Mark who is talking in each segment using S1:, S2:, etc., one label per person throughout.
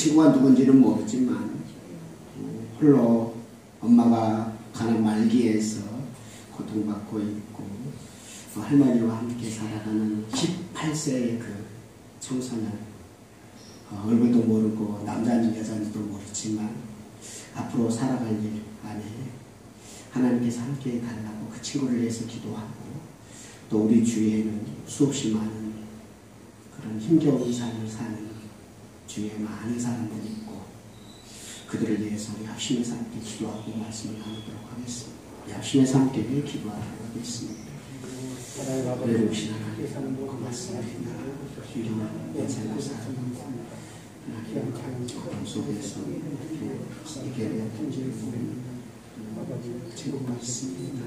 S1: 친구가 누군지는 모르지만 홀로 엄마가 가는 말기에서 고통받고 있고 할머니와 함께 살아가는 18세의 그 청소년, 얼굴도 모르고 남자인지 여자인지도 모르지만 앞으로 살아갈 일 안에 하나님께서 함께 달라고 그 친구를 위해서 기도하고, 또 우리 주위에는 수없이 많은 그런 힘겨운 삶을 사는 주위에 많은 사람들이 있고, 그들을 위해서 우리 합심해서 함께 기도하고 말씀을 나누도록 하겠습니다. 우리 합심해서 함께 기도하도록 하겠습니다. 외로우신 하나님 고맙습니다. 유령한 인생을 살아가고 하나님 고통 속에서 이렇게 던지는 친구가 있습니다.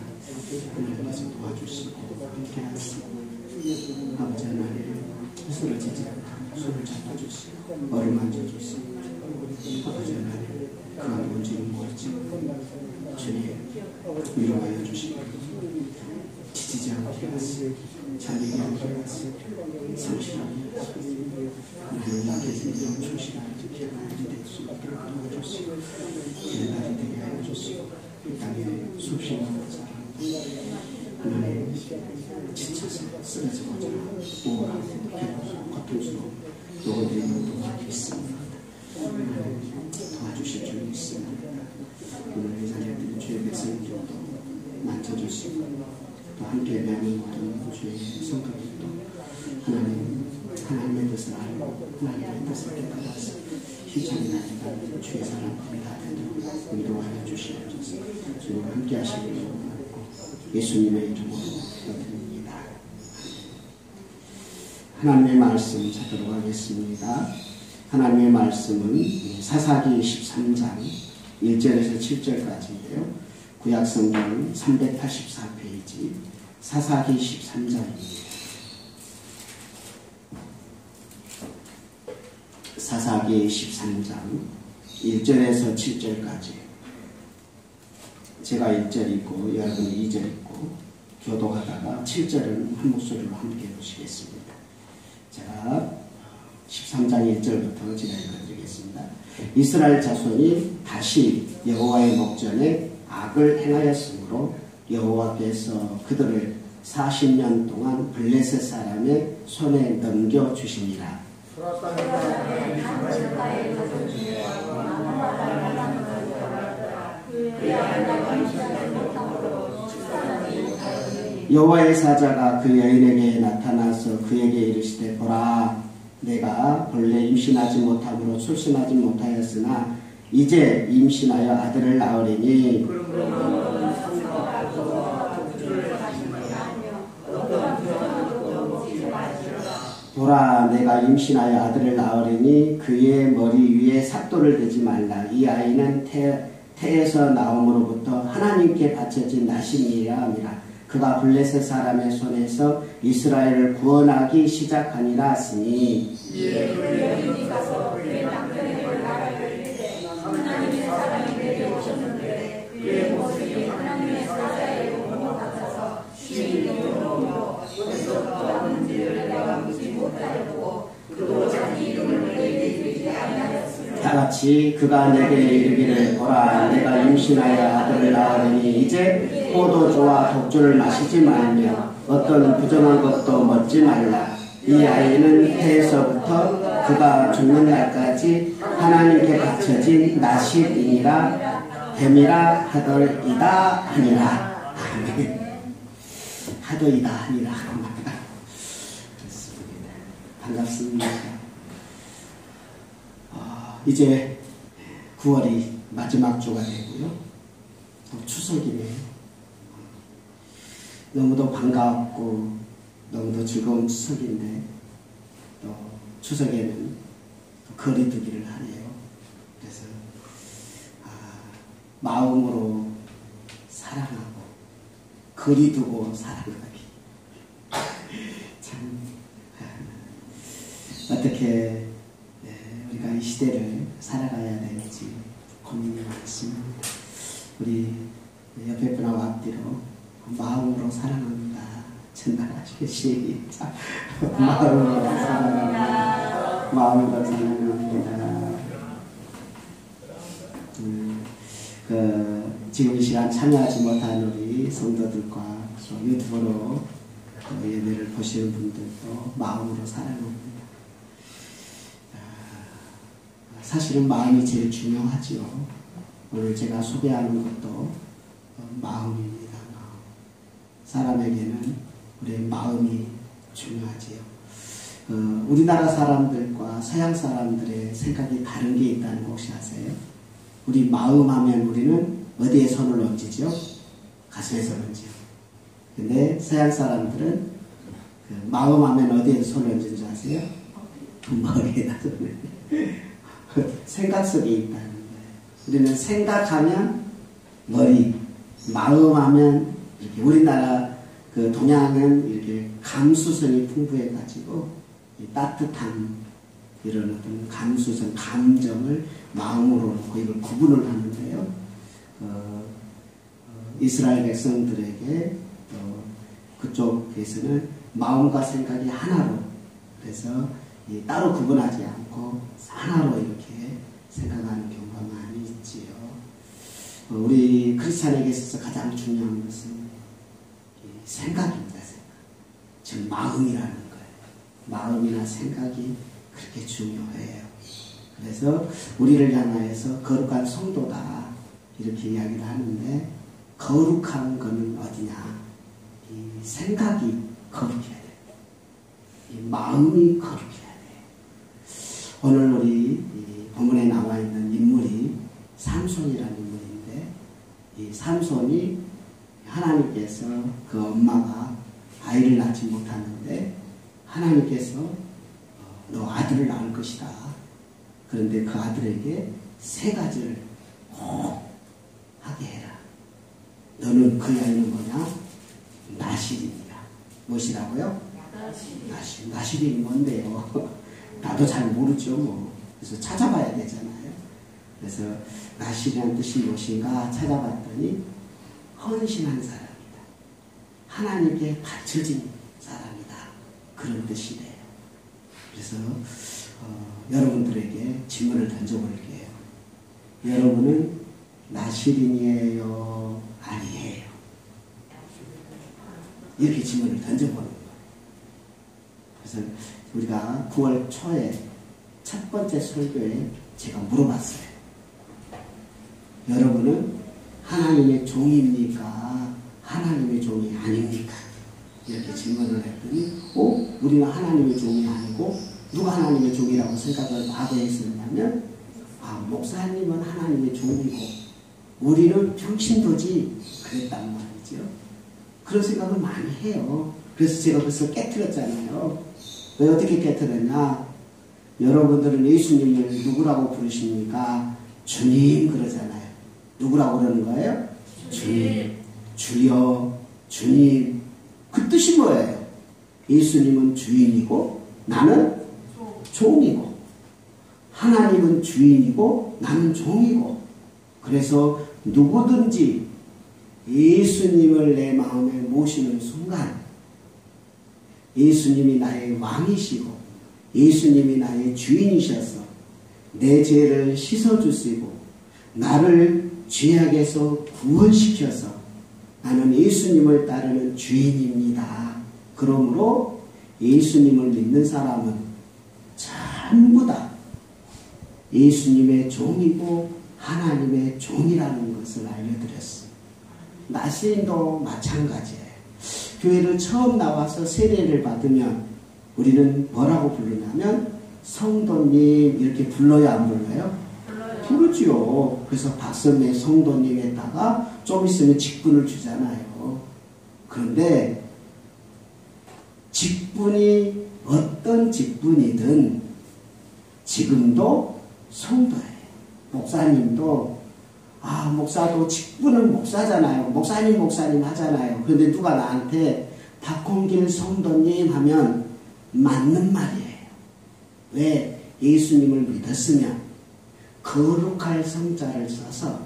S1: 하나님께서 도와주시고 함께하시고, 아버지 하나님 쓰러지지 않도록 손을 잡아주시고 어루만져주시고, 아버지 하나님 그가 뭔지는 모르지만 주님 위로하여 주시고 지치지 않게 하시고 자리게 하게 하시고 성실하게 하시고 하나님 약해진 영 충실하게 지키는 날이 될 수 있도록 도와주시고 길 날이 되게 하여 주시고 이 땅에 수없이 많은 사람 하나님 지쳐서 쓰러지고자 우울하고 괴롭고 고통스러워 노고되는 동안이 있습니다. 하나님 도와주실 줄 믿습니다. 오늘 이 자리에 드린 주의 백성들도 만져주시고 또 함께 예배하는 모든 주의 성도들도 하나님의 뜻을 알고 하나님의 뜻을 깨달아서 희망이 나는 주의 사람들이 다 되도록 인도하여 주시옵소서. 주님 함께 하시기를 원하고 예수님의 이름으로 기도드립니다. 하나님의 말씀 찾도록 하겠습니다. 하나님의 말씀은 사사기 13장 1절에서 7절까지인데요. 구약성경 384페이지 사사기 13장입니다. 사사기 13장 1절에서 7절까지, 제가 1절이고 여러분이 2절이고 교도하다가 7절은 한 목소리로 함께 보시겠습니다. 제가 13장 1절부터 제가 읽어드리겠습니다. 이스라엘 자손이 다시 여호와의 목전에 악을 행하였으므로 여호와께서 그들을 40년 동안 블레셋 사람의 손에 넘겨주시니라. 여호와의 사자가 그 여인에게 나타나서 그에게 이르시되, 보라, 내가 본래 임신하지 못함으로 출산하지 못하였으나 이제 임신하여 아들을 낳으리니 보라, 내가 임신하여 아들을 낳으리니 그의 머리 위에 삭도를 대지 말라. 이 아이는 태에서 나옴으로부터 하나님께 바쳐진 나심이라 함이라. 그가 블레셋 사람의 손에서 이스라엘을 구원하기 시작하니라 하시니, 하나님의 사람이 내게 오셨는데 그의 모습이 하나님의 사자의 몸과 같아서 심히 두려우며 벌써부터 왔는지를 내가 묻지 못하였고 그도 자기 이름을 내게 이르지 아니하였으며, 다같이 그가 내게 이르기를, 보라, 내가 임신하여 아들을 낳으리니 이제 포도주와 독주를 마시지 말며 어떤 부정한 것도 먹지 말라. 이 아이는 태에서부터 그가 죽는 날까지 하나님께 바쳐진 나십이니라. 뱀이라 하더이다 하니라. 아멘. 하더이다 하니라. 그렇습니다. 반갑습니다. 이제 9월이 마지막 주가 되고요. 또 추석이네요. 너무도 반갑고 너무도 즐거운 추석인데, 또 추석에는 거리두기를 하네요. 그래서 마음으로 사랑하고 거리두고 사랑하기, 참 어떻게 우리가 이 시대를 살아가야 될지 고민이 많습니다. 우리 옆에 분하고 앞뒤로 마음으로 사랑합니다. 전달하시게 시작. 마음으로 사랑합니다. 마음으로 사랑합니다.
S2: 지금 이 시간 참여하지 못한 우리 성도들과 유튜브로 예배를 보시는 분들도 마음으로 사랑합니다. 사실은 마음이 제일 중요하죠. 오늘 제가 소개하는 것도 마음입니다. 사람에게는 우리의 마음이 중요하지요. 우리나라 사람들과 서양 사람들의 생각이 다른 게 있다는 거 혹시 아세요? 우리 마음 하면 우리는 어디에 손을 얹지죠? 가슴에 손을 얹지요. 근데 서양 사람들은 마음 하면 어디에 손을 얹는 줄 아세요? 머리에다 손을 생각 속에 있다는 거예요. 우리는 생각하면 머리, 마음 하면 이렇게 우리나라 동양은 이렇게 감수성이 풍부해가지고 따뜻한 이런 어떤 감수성, 감정을 마음으로 놓고 이걸 구분을 하는데요. 이스라엘 백성들에게 그쪽에서는 마음과 생각이 하나로, 그래서 따로 구분하지 않고 하나로 이렇게 생각하는 경우가 많이 있지요. 우리 크리스찬에게 있어서 가장 중요한 것은 생각입니다. 생각. 즉 마음이라는 거예요. 마음이나 생각이 그렇게 중요해요. 그래서 우리를 향하여서 거룩한 성도다 이렇게 이야기를 하는데, 거룩한 거는 어디냐? 이 생각이 거룩해야 돼요. 이 마음이 거룩해야 돼요. 오늘 우리 본문에 나와 있는 인물이 삼손이라는 인물인데, 이 삼손이 하나님께서 그 엄마가 아이를 낳지 못하는데 하나님께서 너 아들을 낳을 것이다. 그런데 그 아들에게 세 가지를 꼭 하게 해라. 너는 그 아이는 뭐냐? 나실입니다. 무엇이라고요? 나실. 나실이 뭔데요? 나도 잘 모르죠. 뭐. 그래서 찾아봐야 되잖아요. 그래서 나실이라는 뜻이 무엇인가 찾아봤더니 헌신한 사람이다. 하나님께 바쳐진 사람이다. 그런 뜻이래요. 그래서 여러분들에게 질문을 던져볼게요. 여러분은 나실인이에요? 아니에요? 이렇게 질문을 던져보는 거예요. 그래서 우리가 9월 초에 첫 번째 설교에 제가 물어봤어요. 여러분은 하나님의 종입니까? 하나님의 종이 아닙니까? 이렇게 질문을 했더니 우리는 하나님의 종이 아니고 누가 하나님의 종이라고 생각을 과거에 했었냐면 목사님은 하나님의 종이고 우리는 평신도지 그랬단 말이죠. 그런 생각을 많이 해요. 그래서 제가 그것을 깨트렸잖아요. 왜 어떻게 깨트렸냐? 여러분들은 예수님을 누구라고 부르십니까? 주님 그러잖아요. 누구라고 그러는 거예요? 주님. 주여, 주님. 그 뜻이 뭐예요? 예수님은 주인이고 나는 종이고, 하나님은 주인이고 나는 종이고, 그래서 누구든지 예수님을 내 마음에 모시는 순간 예수님이 나의 왕이시고 예수님이 나의 주인이셔서 내 죄를 씻어주시고 나를 죄악에서 구원시켜서 나는 예수님을 따르는 주인입니다. 그러므로 예수님을 믿는 사람은 전부 다 예수님의 종이고 하나님의 종이라는 것을 알려드렸습니다. 나시린도 마찬가지예요. 교회를 처음 나와서 세례를 받으면 우리는 뭐라고 부르냐면 성도님 이렇게 불러야 안 불러요? 부르지요. 그래서 박선배 성도님에다가 좀 있으면 직분을 주잖아요. 그런데 직분이 어떤 직분이든 지금도 성도예요. 목사님도 목사도 직분은 목사잖아요. 목사님 하잖아요. 그런데 누가 나한테 박홍길 성도님 하면 맞는 말이에요. 왜? 예수님을 믿었으면 거룩할 성자를 써서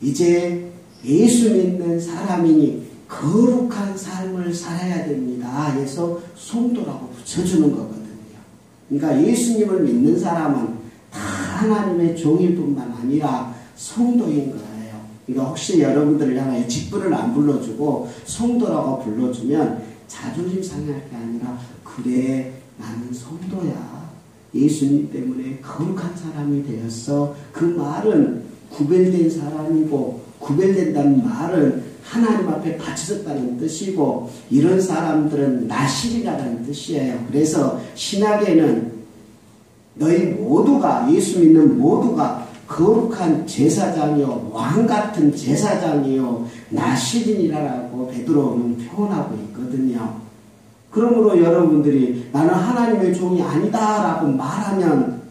S2: 이제 예수 믿는 사람이니 거룩한 삶을 살아야 됩니다. 해서 성도라고 붙여주는 거거든요. 그러니까 예수님을 믿는 사람은 다 하나님의 종일 뿐만 아니라 성도인 거예요. 그러니까 혹시 여러분들을 향하여 직분을 안 불러주고 성도라고 불러주면 자존심 상할 게 아니라 그래 나는 성도야. 예수님 때문에 거룩한 사람이 되었어. 그 말은 구별된 사람이고 구별된다는 말은 하나님 앞에 바쳐졌다는 뜻이고 이런 사람들은 나실이라는 뜻이에요. 그래서 신약에는 너희 모두가 예수 믿는 모두가 거룩한 제사장이요 왕같은 제사장이요 나실인이라고 베드로는 표현하고 있거든요. 그러므로 여러분들이 나는 하나님의 종이 아니다라고 말하면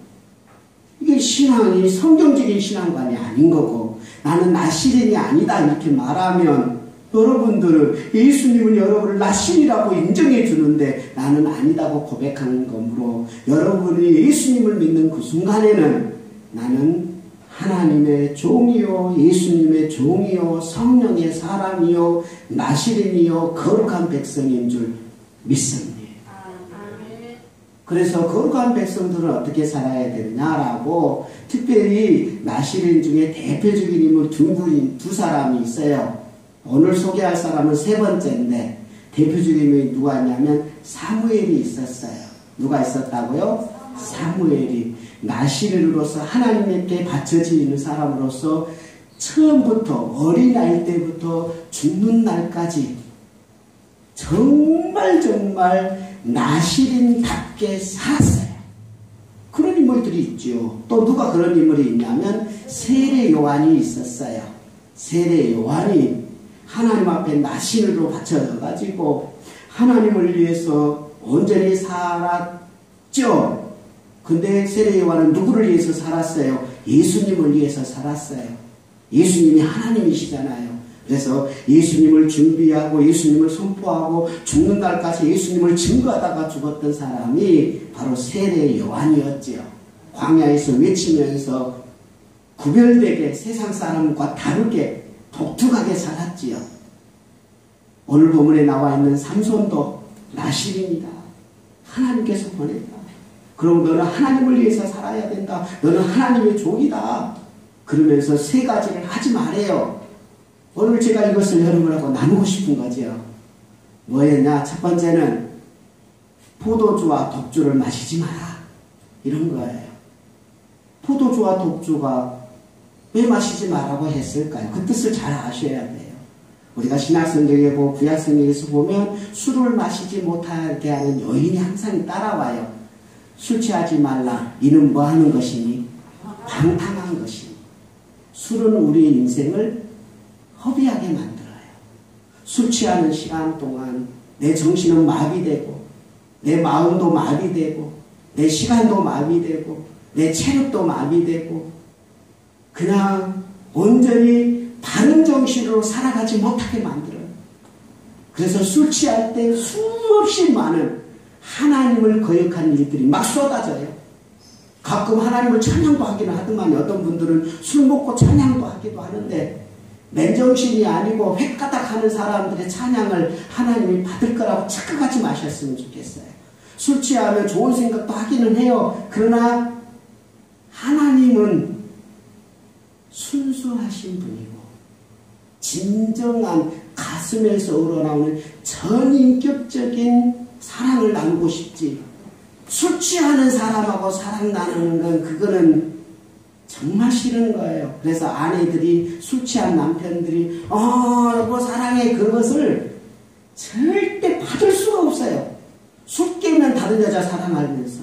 S2: 이게 신앙이 성경적인 신앙관이 아닌 거고 나는 나실인이 아니다 이렇게 말하면 여러분들은 예수님은 여러분을 나실이라고 인정해 주는데 나는 아니다고 고백하는 거므로 여러분이 예수님을 믿는 그 순간에는 나는 하나님의 종이요 예수님의 종이요 성령의 사람이요 나실인이요 거룩한 백성인 줄 믿습니다. 그래서 거룩한 백성들은 어떻게 살아야 되느냐라고 특별히 나실인 중에 대표적인 인물 두 사람이 있어요. 오늘 소개할 사람은 세 번째인데 대표적인 인물이 누가 있냐면 사무엘이 있었어요. 누가 있었다고요? 사무엘이 나실인으로서 하나님께 바쳐지는 사람으로서 처음부터 어린아이 때부터 죽는 날까지 정말 나실인답게 살았어요. 그런 인물들이 있죠. 또 누가 그런 인물이 있냐면 세례 요한이 있었어요. 세례 요한이 하나님 앞에 나실으로 바쳐져가지고 하나님을 위해서 온전히 살았죠. 근데 세례 요한은 누구를 위해서 살았어요? 예수님을 위해서 살았어요. 예수님이 하나님이시잖아요. 그래서 예수님을 준비하고 예수님을 선포하고 죽는 날까지 예수님을 증거하다가 죽었던 사람이 바로 세례 요한이었지요. 광야에서 외치면서 구별되게 세상 사람과 다르게 독특하게 살았지요. 오늘 본문에 나와 있는 삼손도 나실입니다. 하나님께서 보냈다. 그럼 너는 하나님을 위해서 살아야 된다. 너는 하나님의 종이다. 그러면서 세 가지를 하지 말아요. 오늘 제가 이것을 여러분하고 나누고 싶은 거죠. 뭐였냐? 첫 번째는 포도주와 독주를 마시지 마라. 이런 거예요. 포도주와 독주가 왜 마시지 말라고 했을까요? 그 뜻을 잘 아셔야 돼요. 우리가 신약성경에 보고 구약성경에서 보면 술을 마시지 못하게 하는 요인이 항상 따라와요. 술 취하지 말라. 이는 뭐 하는 것이니? 방탕한 것이니. 술은 우리의 인생을 허비하게 만들어요. 술 취하는 시간 동안 내 정신은 마비되고 내 마음도 마비되고 내 시간도 마비되고 내 체력도 마비되고 그냥 온전히 바른 정신으로 살아가지 못하게 만들어요. 그래서 술 취할 때 수없이 많은 하나님을 거역하는 일들이 막 쏟아져요. 가끔 하나님을 찬양도 하기는 하더만 어떤 분들은 술 먹고 찬양도 하기도 하는데 맨정신이 아니고 획가닥하는 사람들의 찬양을 하나님이 받을 거라고 착각하지 마셨으면 좋겠어요. 술 취하면 좋은 생각도 하기는 해요. 그러나 하나님은 순수하신 분이고 진정한 가슴에서 우러나오는 전인격적인 사랑을 나누고 싶지 술 취하는 사람하고 사랑 나누는 건 그거는 정말 싫은 거예요. 그래서 아내들이 술 취한 남편들이 여보 사랑해 그것을 절대 받을 수가 없어요. 술 깨면 다른 여자 사랑하면서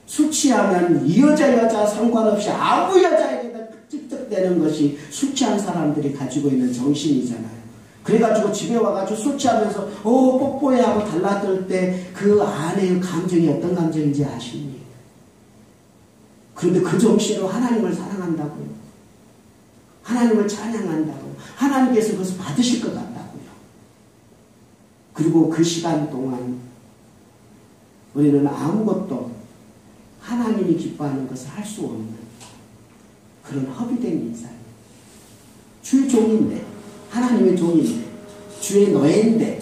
S2: 술 취하면 이 여자 상관없이 아무 여자에게나 찝쩍대는 것이 술 취한 사람들이 가지고 있는 정신이잖아요. 그래가지고 집에 와가지고 술 취하면서 뽀뽀해 하고 달라들 때 그 아내의 감정이 어떤 감정인지 아십니까? 그런데 그 정신으로 하나님을 사랑한다고요. 하나님을 찬양한다고. 하나님께서 그것을 받으실 것 같다고요. 그리고 그 시간 동안 우리는 아무것도 하나님이 기뻐하는 것을 할 수 없는 그런 허비된 인사예요. 주의 종인데 하나님의 종인데 주의 노예인데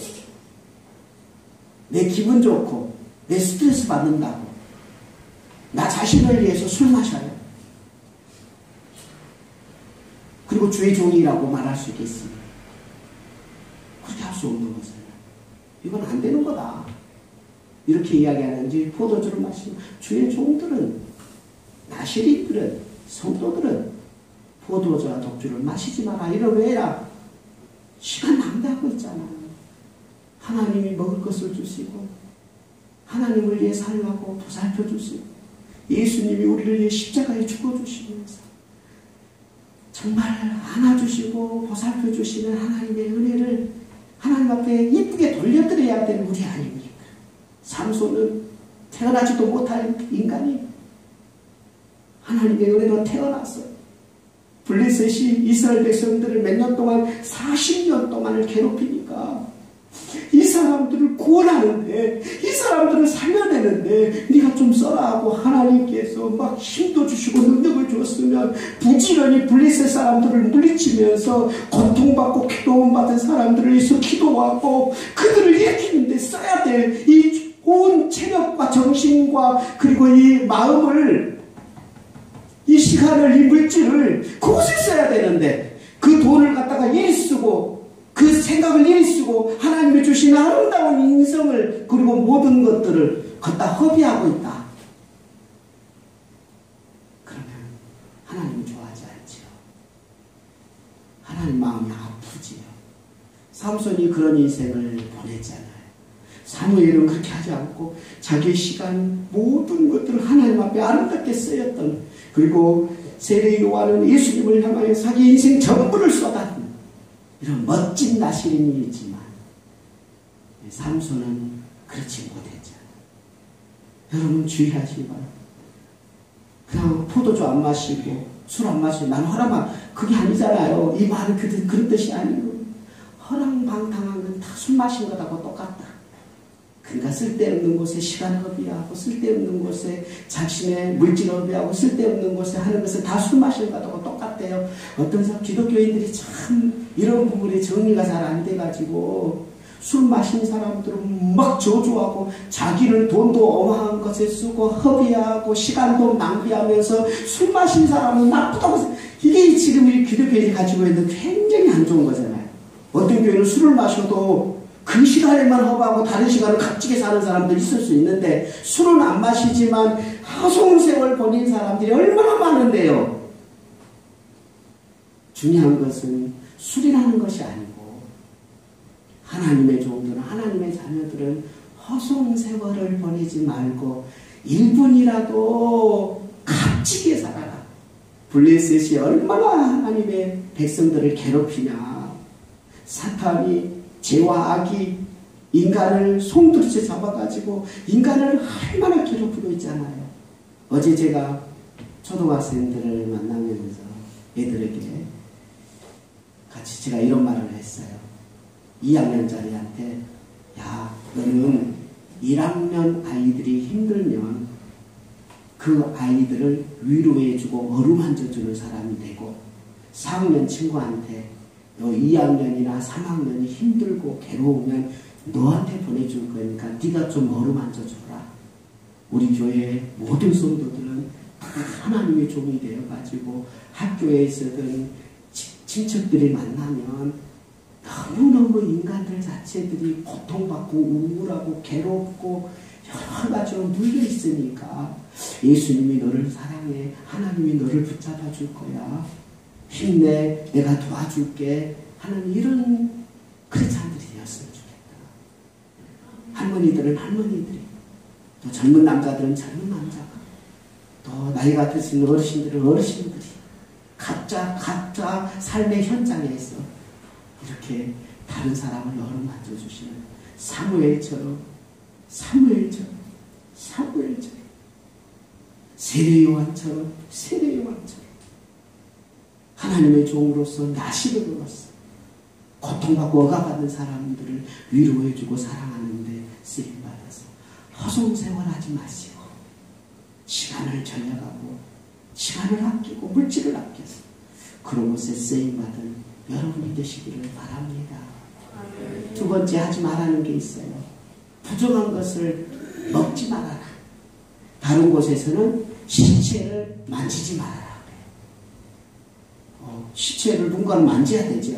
S2: 내 기분 좋고 내 스트레스 받는다고 나 자신을 위해서 술 마셔요. 그리고 주의 종이라고 말할 수 있겠습니다. 그렇게 할 수 없는 것을. 이건 안 되는 거다. 이렇게 이야기하는지 포도주를 마시는 주의 종들은, 나시린들은, 성도들은 포도주와 독주를 마시지 마라. 이러왜라. 시간 낭비하고 있잖아. 하나님이 먹을 것을 주시고 하나님을 위해 살라고 보살펴 주시고 예수님이 우리를 위해 십자가에 죽어주시면서 정말 안아주시고 보살펴 주시는 하나님의 은혜를 하나님 앞에 예쁘게 돌려드려야 되는 우리 아닙니까? 삼손은 태어나지도 못할 인간이 하나님의 은혜로 태어났어요. 블레셋이 이스라엘 백성들을 몇 년 동안 40년 동안을 괴롭히니까 이 사람들을 구원하는데, 이 사람들을 살려내는데 네가 좀 써라 하고 하나님께서 막 힘도 주시고 능력을 주었으면 부지런히 블레셋 사람들을 물리치면서 고통받고 괴로움받은 사람들을 위해서 기도하고 그들을 일으키는데 써야 될 이 온 체력과 정신과 그리고 이 마음을, 이 시간을, 이 물질을 그곳에 써야 되는데 그 돈을 갖다가 이리 쓰고 그 생각을 이리 쓰고 하나님이 주신 아름다운 인성을 그리고 모든 것들을 갖다 허비하고 있다. 그러면 하나님 좋아하지 않지요. 하나님 마음이 아프지요. 삼손이 그런 인생을 보냈잖아요. 사무엘은 그렇게 하지 않고 자기의 시간 모든 것들을 하나님 앞에 아름답게 쓰였던, 그리고 세례 요한은 예수님을 향하여 자기 인생 전부를 쏟았던 이런 멋진 나시린이지만 삼손은 그렇지 못했잖아요. 여러분 주의하시기 바랍니다. 그냥 포도주 안 마시고 술 안 마시고 나는 허락만, 그게 아니잖아요. 이 말은 그런 뜻이 아니고 허랑방탕한 건 다 술 마신 것하고 똑같다. 그러니까 쓸데없는 곳에 시간 허비하고 쓸데없는 곳에 자신의 물질 허비하고 쓸데없는 곳에 하는 것은 다 술 마시는 것하고 똑같대요. 어떤 사람 기독교인들이 참 이런 부분에 정리가 잘 안 돼가지고 술 마신 사람들은 막 저주하고 자기는 돈도 어마한 것에 쓰고 허비하고 시간도 낭비하면서 술 마신 사람은 나쁘다고, 이게 지금 이 기독교인이 가지고 있는 굉장히 안 좋은 거잖아요. 어떤 교회는 술을 마셔도 그 시간에만 허비하고 다른 시간을 값지게 사는 사람들이 있을 수 있는데 술은 안 마시지만 하소운 세월 보낸 사람들이 얼마나 많은데요. 중요한 것은 술이라는 것이 아니고 하나님의 종들은, 하나님의 자녀들은 허송 세월을 보내지 말고 1분이라도 값지게 살아라. 블레셋이 얼마나 하나님의 백성들을 괴롭히냐. 사탄이, 죄와 악이 인간을 송두리째 잡아가지고 인간을 얼마나 괴롭히고 있잖아요. 어제 제가 초등학생들을 만나면서 애들에게 같이 제가 이런 말을 했어요. 2학년짜리한테, 야, 너는 1학년 아이들이 힘들면 그 아이들을 위로해주고 어루만져주는 사람이 되고, 4학년 친구한테 너 2학년이나 3학년이 힘들고 괴로우면 너한테 보내줄 거니까 네가 좀 어루만져줘라. 우리 교회 모든 성도들은 다 하나님의 종이 되어가지고 학교에서든 친척들이 만나면 너무너무 인간들 자체들이 고통받고 우울하고 괴롭고 여러 가지로 물려 있으니까 예수님이 너를 사랑해. 하나님이 너를 붙잡아 줄 거야. 힘내. 내가 도와줄게. 하는 이런 크리스찬들이 되었으면 좋겠다. 할머니들은 할머니들이, 또 젊은 남자들은 젊은 남자가, 또 나이가 드신 어르신들은 어르신들이 각자 삶의 현장에서 이렇게 다른 사람을 어루만져 주시는 사무엘처럼 세례 요한처럼 하나님의 종으로서 나시르로서 고통받고 억압받는 사람들을 위로해주고 사랑하는 데 쓰임받아서 허송세월하지 마시고 시간을 절약하고 시간을 아끼고 물질을 아껴서 그런 곳에 쓰임받은 여러분이 되시기를 바랍니다. 두 번째 하지 말라는 게 있어요. 부정한 것을 먹지 말아라. 다른 곳에서는 신체를 만지지 말아라. 시체를 누군가는 만져야 되죠.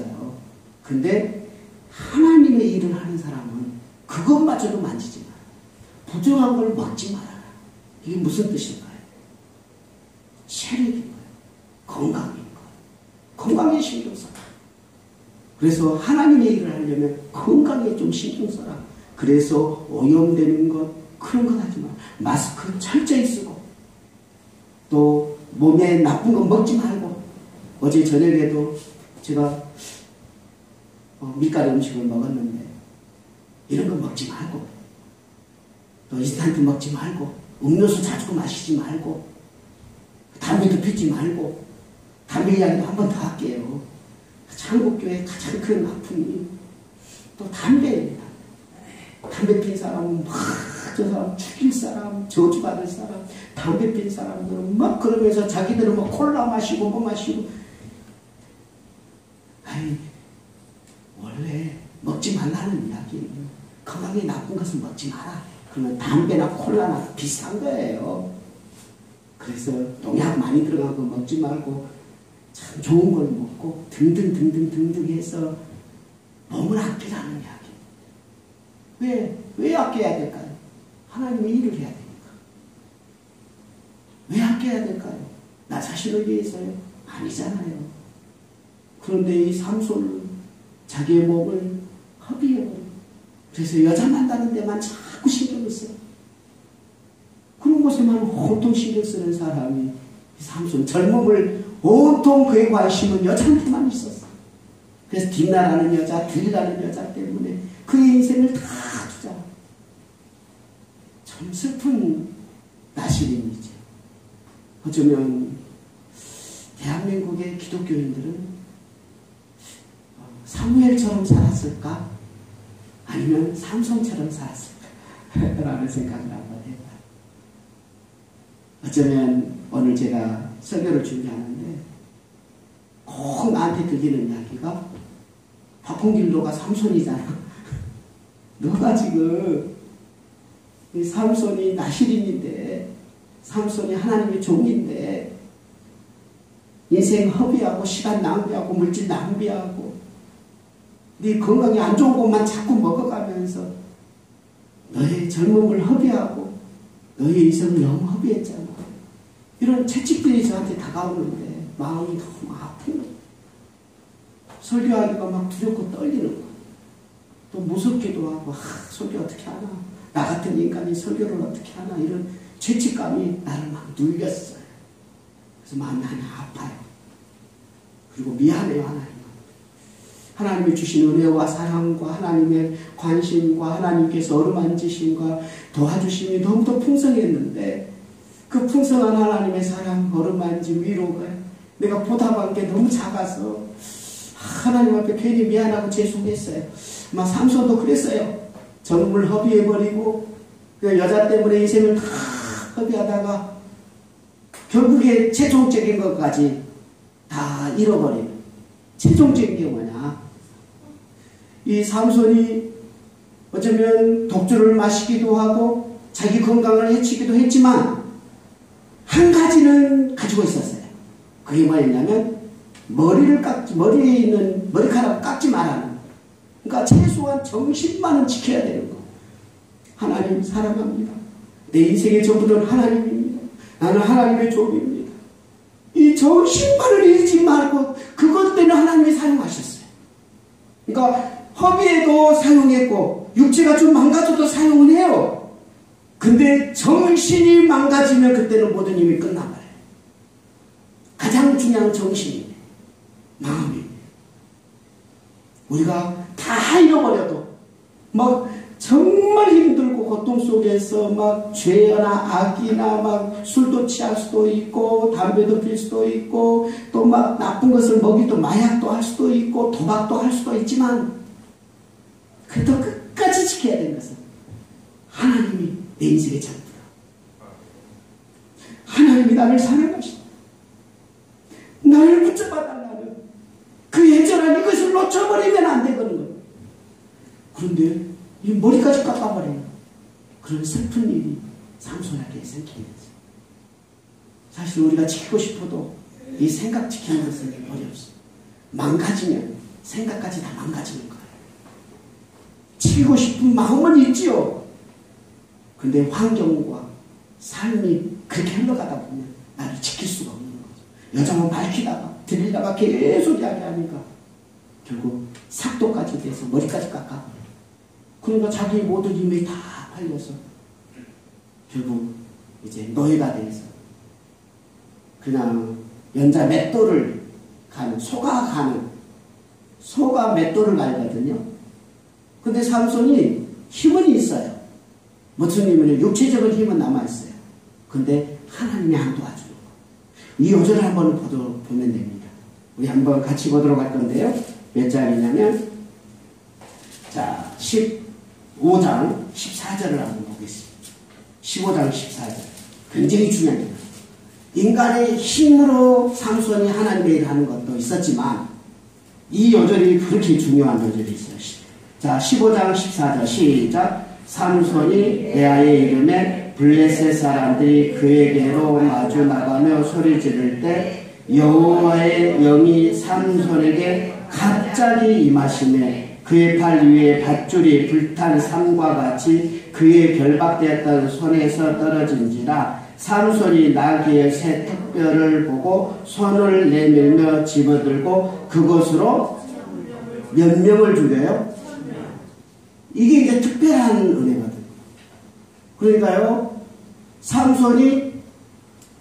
S2: 근데 하나님의 일을 하는 사람은 그것마저도 만지지 마라. 부정한 걸 먹지 말아라. 이게 무슨 뜻일까요? 체력인 거예요. 건강인 거예요. 건강에 신경 써라. 그래서 하나님의 일을 하려면 건강에 좀 신경 써라. 그래서 오염되는 것, 그런 것 하지 마. 마스크 철저히 쓰고, 또 몸에 나쁜 거 먹지 말고. 어제 저녁에도 제가 밀가루 음식을 먹었는데 이런 거 먹지 말고, 또 인스턴트 먹지 말고, 음료수 자주 마시지 말고, 담배도 피지 말고. 담배 이야기도 한 번 더 할게요. 한국교회의 가장 큰 아픔이 또 담배입니다. 담배 핀 사람은 막 저 사람 죽일 사람, 저주받을 사람, 담배 핀 사람들은 막 그러면서 자기들은 뭐 콜라 마시고 뭐 마시고. 아니, 원래 먹지 말라는 이야기예요. 건강에 나쁜 것은 먹지 마라. 그러면 담배나 콜라나 비슷한 거예요. 그래서 농약 많이 들어간 거 먹지 말고 참 좋은 걸 먹고 등등 해서 몸을 아끼라는 이야기. 왜 아껴야 될까요? 하나님의 일을 해야 되니까. 왜 아껴야 될까요? 나 자신을 위해서요? 아니잖아요. 그런데 이 삼손은 자기의 몸을 허비해버려요. 그래서 여자 만나는 데만 자꾸 신경을 써요. 그런 것에만 온통 신경 쓰는 사람이 삼손, 젊음을 온통 그의 관심은 여자한테만 있었어. 그래서 딥나라는 여자, 들이라는 여자 때문에 그의 인생을 다 주자. 참 슬픈 나시림이죠. 어쩌면 대한민국의 기독교인들은 사무엘처럼 살았을까? 아니면 삼손처럼 살았을까? 라는 생각을 한번 해봐요. 어쩌면 오늘 제가 설교를 준비하는데 꼭 나한테 들리는 이야기가 박홍길도가 삼손이잖아. 너가 지금 이 삼손이 나시림인데, 삼손이 하나님의 종인데 인생 허비하고 시간 낭비하고 물질 낭비하고 네 건강이 안 좋은 것만 자꾸 먹어가면서 너의 젊음을 허비하고 너의 인생을 너무 허비했잖아. 이런 채찍들이 저한테 다가오는데 마음이 너무 아픈 거예요. 설교하기가 막 두렵고 떨리는 거예요. 또 무섭기도 하고, 설교 어떻게 하나, 나 같은 인간이 설교를 어떻게 하나, 이런 죄책감이 나를 막 눌렸어요. 그래서 마음이 많이 아파요. 그리고 미안해요. 하나님이 주신 은혜와 사랑과 하나님의 관심과 하나님께서 어루만지심과 도와주심이 너무도 풍성했는데, 그 풍성한 하나님의 사랑, 어루만짐, 위로가 내가 보답한 게 너무 작아서 하나님 앞에 괜히 미안하고 죄송했어요. 막 삼손도 그랬어요. 젊음을 허비해버리고 그 여자 때문에 인생을 다 허비하다가 결국에 최종적인 것까지 다 잃어버리는. 최종적인 게 뭐냐? 이 삼손이 어쩌면 독주를 마시기도 하고 자기 건강을 해치기도 했지만 한 가지는 가지고 있었어요. 그게 뭐였냐면 머리에 있는 머리카락을 깎지 말라는. 그러니까 최소한 정신만은 지켜야 되는 거. 하나님 사랑합니다. 내 인생의 전부는 하나님입니다. 나는 하나님의 종입니다. 이 정신만을 잃지 말고 그것 때문에 하나님이 사용하셨어요. 그러니까 허비에도 사용했고 육체가 좀 망가져도 사용은 해요. 근데 정신이 망가지면 그때는 모든 힘이 끝나버려요. 가장 중요한 정신이에요. 마음이. 우리가 다 잃어버려도 막 정말 힘들고 고통 속에서 막 죄나 악이나 막 술도 취할 수도 있고 담배도 필 수도 있고 또 막 나쁜 것을 먹이도 마약도 할 수도 있고 도박도 할 수도 있지만 그래도 끝까지 지켜야 되는 것은 하나님이 내 인생의 전부다. 하나님이 나를 사랑하시고 나를 붙잡아달라는 그 예전한 이것을 놓쳐버리면 안 되거든. 그런데 이 머리까지 깎아버려요. 그런 슬픈 일이 삼손에게 생기는 거죠. 사실 우리가 지키고 싶어도 이 생각 지키는 것은 어렵습니다. 망가지면 생각까지 다 망가지는 거예요. 지키고 싶은 마음은 있지요. 근데 환경과 삶이 그렇게 흘러가다 보면 나를 지킬 수가 없는 거죠. 여정은 밝히다가 들리다가 계속 이야기하니까 결국 삭도까지 돼서 머리까지 깎아버려요. 그러니까 자기 모든 힘이 다 팔려서 결국 이제 노예가 돼서 그냥 연자 맷돌을 가는, 소가 맷돌을 갈거든요. 근데 삼손이 힘은 있어요. 무슨 힘은? 육체적인 힘은 남아있어요. 근데 하나님이 안 도와주는 거예요. 이 요절을 한번 보면 됩니다. 우리 한번 같이 보도록 할 건데요. 몇 장이냐면, 자, 15장 14절을 한번 보겠습니다. 15장 14절. 굉장히 중요합니다. 인간의 힘으로 삼손이 하나님의 일을 하는 것도 있었지만, 이 요절이 그렇게 중요한 요절이 있어요. 자, 15장 14절 시작. 삼손이 레아의 이름에 블레셋 사람들이 그에게로 마주 나가며 소리 지를 때 여호와의 영이 삼손에게 갑자기 임하시매 그의 팔 위에 밧줄이 불탄 삼과 같이 그의 결박되었던 손에서 떨어진지라. 삼손이 나귀의 새 턱뼈를 보고 손을 내밀며 집어들고 그것으로 몇 명을 죽여요? 이게 이제 특별한 은혜거든요. 그러니까요, 삼손이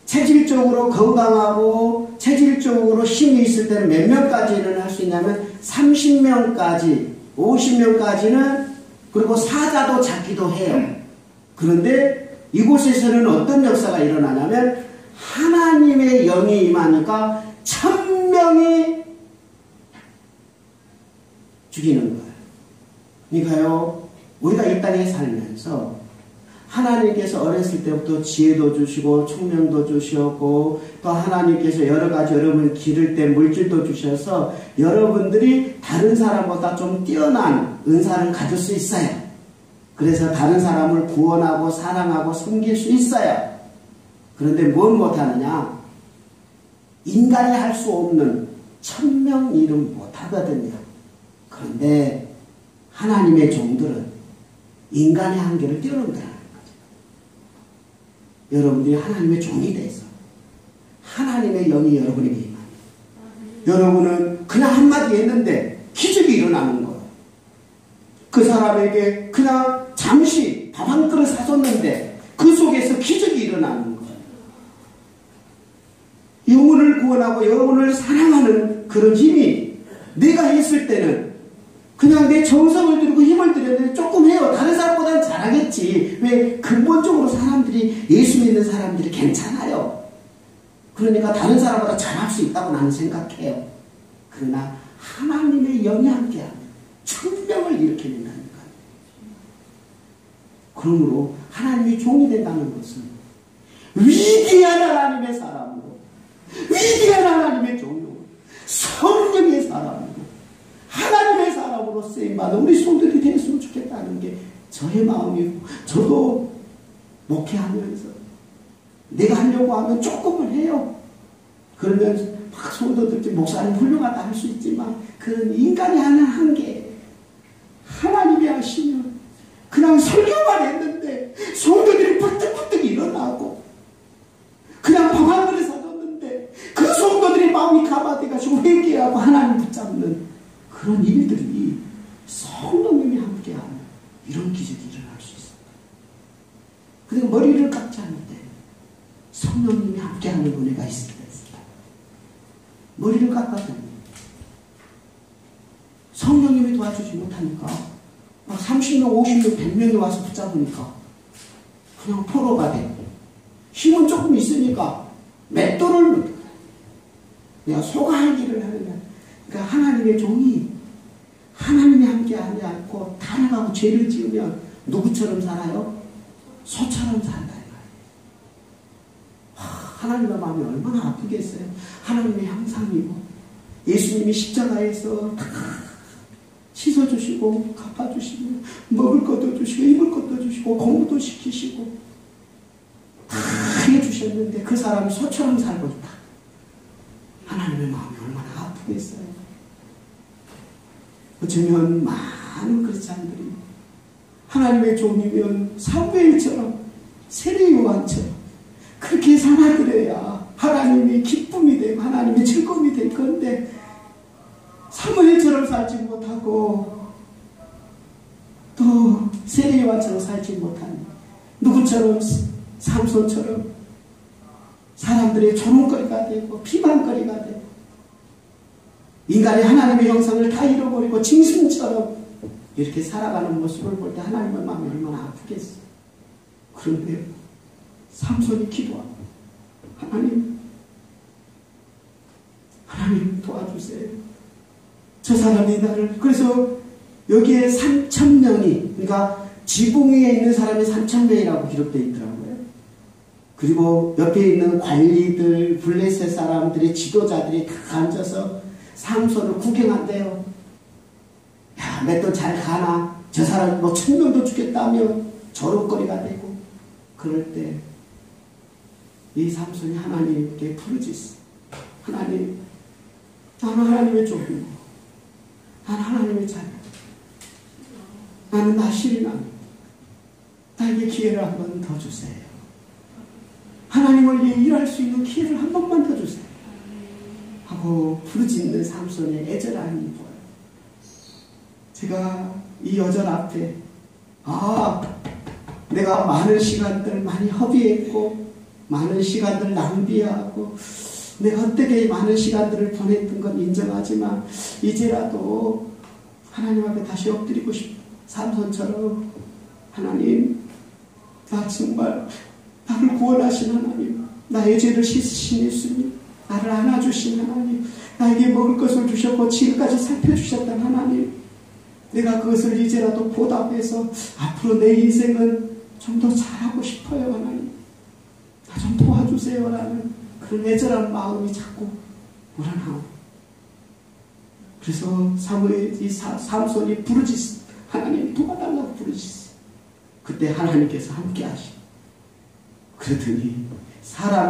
S2: 체질적으로 건강하고 체질적으로 힘이 있을 때는 몇 명까지는 할 수 있냐면 30명까지, 50명까지는, 그리고 사자도 잡기도 해요. 그런데 이곳에서는 어떤 역사가 일어나냐면 하나님의 영이 임하니까 1000명이 죽이는 거예요. 그러니까요, 우리가 이 땅에 살면서 하나님께서 어렸을 때부터 지혜도 주시고 총명도 주셨고 또 하나님께서 여러 가지 여러분 기를 때 물질도 주셔서 여러분들이 다른 사람보다 좀 뛰어난 은사를 가질 수 있어요. 그래서 다른 사람을 구원하고 사랑하고 섬길 수 있어요. 그런데 뭘 못하느냐? 인간이 할 수 없는 1000명 일은 못하거든요. 그런데 하나님의 종들은 인간의 한계를 뛰어넘더라는 거죠. 여러분들이 하나님의 종이 돼서 하나님의 영이 여러분에게 임합니다. 여러분은 그냥 한마디 했는데 기적이 일어나는 거예요. 그 사람에게 그냥 잠시 밥 한 그릇 사줬는데 그 속에서 기적이 일어나는 거예요. 영혼을 구원하고 영혼을 사랑하는 그런 힘이 내가 했을 때는 그냥 내 정성을 들이고 힘을 들였는데 조금 해요. 다른 사람보다는 잘하겠지. 왜? 근본적으로 사람들이, 예수 믿는 사람들이 괜찮아요. 그러니까 다른 사람보다 잘할 수 있다고 나는 생각해요. 그러나 하나님의 영이 함께하면 1000명을 일으켜낸다니까요. 그러므로 하나님이 종이 된다는 것은 위대한 하나님의 사람으로, 위대한 하나님의 종으로, 성령의 사람으로, 하나님의 사람으로 쓰임받은 우리 성도들이 되었으면 좋겠다는 게 저의 마음이고, 저도 목회하면서 내가 하려고 하면 조금은 해요. 그러면 막 성도들이 목사님 훌륭하다 할 수 있지만 그런 인간이 하는 한계, 하나님이 하시면 그냥 설교만 했는데 성도들이 부뜩부뜩 일어나고 그냥 밥 한 그릇 사줬는데 그 성도들이 마음이 가마돼가지고 회개하고 하나님 붙잡는 그런 일들이 성령님이 함께하면 이런 기적이 일어날 수 있습니다. 그리고 머리를 깎지 않는데 성령님이 함께하는 은혜가 있습니다. 머리를 깎았더니 성령님이 도와주지 못하니까 막 30명, 50명, 100명이 와서 붙잡으니까 그냥 포로가 되고 힘은 조금 있으니까 맷돌을 그냥 소가 할 일을 하는 거야. 그러니까 하나님의 종이 하나님이 함께하지 않고 타락하고 죄를 지으면 누구처럼 살아요? 소처럼 산다. 하나님의 마음이 얼마나 아프겠어요. 하나님의 형상이고 예수님이 십자가에서 다 씻어주시고 갚아주시고 먹을 것도 주시고 입을 것도 주시고 공부도 시키시고 다 해주셨는데 그 사람이 소처럼 살고 있다. 하나님의 마음이 얼마나 아프겠어요. 어쩌면 많은 크리스찬들이 하나님의 종이면 사무엘처럼 세례 요한처럼 그렇게 살아드려야 하나님이 기쁨이 되고 하나님의 즐거움이 될 건데 사무엘처럼 살지 못하고 또 세례 요한처럼 살지 못하니 누구처럼 삼손처럼 사람들의 조롱거리가 되고 비방거리가 되고 인간의 하나님의 형상을 다 잃어버리고 짐승처럼 이렇게 살아가는 모습을 볼 때 하나님의 마음이 얼마나 아프겠어요. 그런데 삼손이 기도하고 하나님 도와주세요. 저 사람이 나를 그래서 여기에 3,000명이 그러니까 지붕 위에 있는 사람이 3,000명이라고 기록되어 있더라고요. 그리고 옆에 있는 관리들 블레셋 사람들이 지도자들이 다 앉아서 삼손을 구경한대요. 야, 몇 돈 잘 가나? 저 사람 뭐 1,000명도 죽겠다며 조롱거리가 되고 그럴 때 이 삼손이 하나님께 부르짖어. 하나님, 나는 하나님의 종이고 나는 하나님의 자녀. 나는 나실이 납니다. 나에게 기회를 한 번 더 주세요. 하나님을 위해 일할 수 있는 기회를 한 번만 더 주세요. 하고 부르짖는 삼손의 애절함이 보여요. 제가 이 여절 앞에 내가 많은 시간들 많이 허비했고 많은 시간들 낭비하고 내가 헛되게 많은 시간들을 보냈던 건 인정하지만 이제라도 하나님 앞에 다시 엎드리고 싶어. 삼손처럼 하나님, 나 정말 나를 구원하신 하나님, 나의 죄를 씻으신 예수님, 나를 안아주신 하나님, 나에게 먹을 것을 주셨고 지금까지 살펴주셨던 하나님, 내가 그것을 이제라도 보답해서 앞으로 내 인생은 좀 더 잘하고 싶어요. 하나님, 나 좀 도와주세요 라는 그런 애절한 마음이 자꾸 우러나오. 그래서 삼손이 부르짖어. 하나님 도와달라고 부르짖어. 그때 하나님께서 함께 하시고 그러더니 사람이